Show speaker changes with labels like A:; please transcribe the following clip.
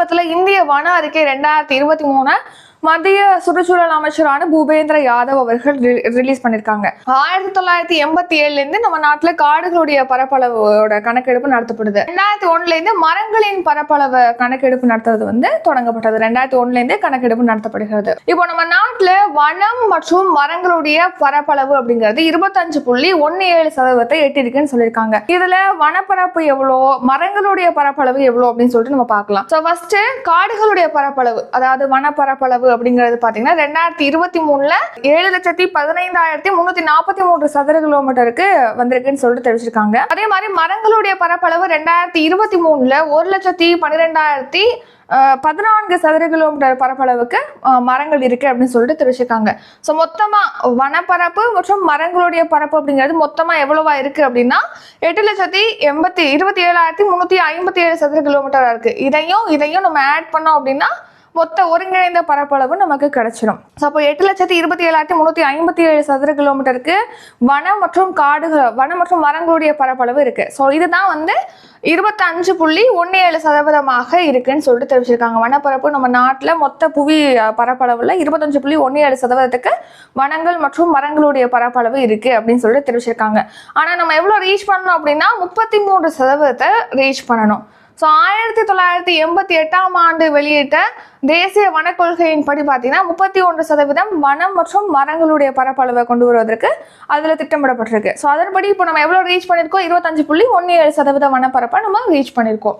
A: சமீபத்துல இந்திய வன அறிக்கை 2023 மத்திய சுற்றுச்சூழல் அமைச்சரான பூபேந்திர யாதவ் அவர்கள் ரிலீஸ் பண்ணிருக்காங்க. 1987 இருந்து நம்ம நாட்டுல காடுகளுடைய பரப்பளவோட கணக்கெடுப்பு நடத்தப்படுது. 2001 இருந்து மரங்களின் பரப்பளவு கணக்கெடுப்பு நடத்துறது தொடங்கப்பட்டது. 2001 இருந்து கணக்கெடுப்பு நடத்தப்படுகிறது. இப்போ நம்ம நாட்டுல வனம் மற்றும் மரங்களுடைய பரப்பளவு அப்படிங்கிறது 25.17% எட்டிருக்குன்னு சொல்லியிருக்காங்க. இதுல வனப்பரப்பு எவ்வளோ, மரங்களுடைய பரப்பளவு எவ்வளோ அப்படின்னு சொல்லிட்டு நம்ம பார்க்கலாம். ஃபர்ஸ்ட் காடுகளுடைய பரப்பளவு, அதாவது வனப்பரப்பளவு அப்படிங்கிறது பாத்தீங்கன்னா 2023ல 7,15,343 சதுர கிலோமீட்டருக்கு வந்திருக்குன்னு சொல்லிட்டு தெரிவிச்சிருக்காங்க. அதே மாதிரி மரங்களுடைய பரப்பளவு 2023ல 1,12,14 சதுர கிலோமீட்டர் பரப்பளவுக்கு மரங்கள் இருக்கு அப்படின்னு சொல்லிட்டு தெரிவிச்சிருக்காங்க. ஸோ மொத்தமா வனப்பரப்பு மற்றும் மரங்களுடைய பரப்பு அப்படிங்கிறது மொத்தமா எவ்வளவா இருக்கு அப்படின்னா 8,27,357 சதுர கிலோமீட்டரா இருக்கு. இதையும் நம்ம ஆட் பண்ணோம் அப்படின்னா மொத்த ஒருங்கிணைந்த பரப்பளவு நமக்கு கிடைச்சிடும். ஸோ அப்போ 8,27,357 சதுர கிலோமீட்டருக்கு வனம் மற்றும் மரங்களுடைய பரப்பளவு இருக்கு. ஸோ இதுதான் 25.17% இருக்குன்னு சொல்லிட்டு தெரிவிச்சிருக்காங்க. வனப்பரப்பு நம்ம நாட்டில் மொத்த புவி பரப்பளவுல 25.17% வனங்கள் மற்றும் மரங்களுடைய பரப்பளவு இருக்கு அப்படின்னு சொல்லிட்டு தெரிவிச்சிருக்காங்க. ஆனா நம்ம எவ்வளவு ரீச் பண்ணணும் அப்படின்னா 33% ரீச் பண்ணணும். ஸோ 1988ஆம் ஆண்டு வெளியிட்ட தேசிய வன கொள்கையின் படி பார்த்தீங்கன்னா 31% வனம் மற்றும் மரங்களுடைய பரப்பளவை கொண்டு வருவதற்கு அதில் திட்டமிடப்பட்டிருக்கு. ஸோ அதன்படி இப்போ நம்ம எவ்வளோ ரீச் பண்ணியிருக்கோம், 25.17% வனப்பரப்பை நம்ம ரீச் பண்ணியிருக்கோம்.